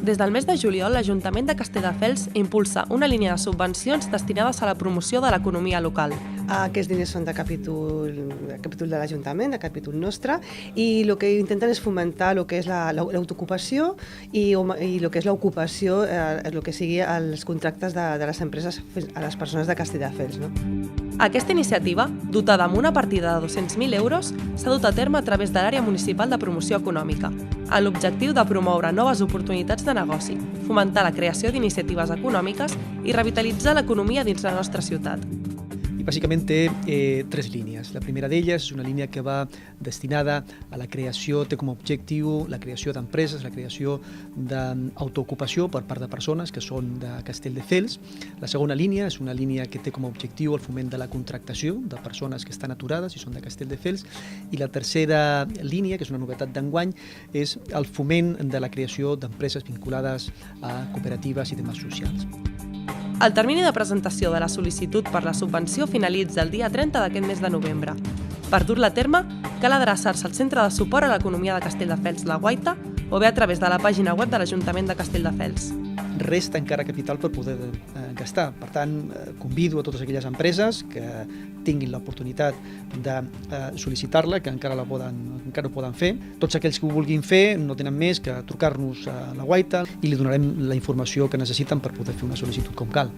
Des del mes de juliol, l'Ajuntament de Castelldefels impulsa una línia de subvencions destinades a la promoció de l'economia local. Aquests diners són de capítol de l'Ajuntament, de capítol nostre, i el que intenten és fomentar el que és l'autoocupació i el que és l'ocupació, el que sigui els contractes de les empreses a les persones de Castelldefels. No? Aquesta iniciativa, dotada amb una partida de 200.000 euros, s'ha dut a terme a través de l'àrea municipal de promoció econòmica, amb l'objectiu de promoure noves oportunitats de negoci, fomentar la creació d'iniciatives econòmiques i revitalitzar l'economia dins la nostra ciutat. Bàsicament té tres línies. La primera d'elles és una línia que va destinada a la creació, té com a objectiu la creació d'empreses, la creació d'autoocupació per part de persones que són de Castelldefels. La segona línia és una línia que té com a objectiu el foment de la contractació de persones que estan aturades i són de Castelldefels. I la tercera línia, que és una novetat d'enguany, és el foment de la creació d'empreses vinculades a cooperatives i temes socials. El termini de presentació de la sol·licitud per la subvenció finalitza el dia 30 d'aquest mes de novembre. Per dur-la a terme, cal adreçar-se al Centre de Suport a l'Economia de Castelldefels, La Guaita, o bé a través de la pàgina web de l'Ajuntament de Castelldefels. Resta encara capital per poder gastar. Per tant, convido a totes aquelles empreses que tinguin l'oportunitat de sol·licitar-la, que encara ho poden fer. Tots aquells que ho vulguin fer no tenen més que trucar-nos a La Guaita i li donarem la informació que necessiten per poder fer una sol·licitud com cal.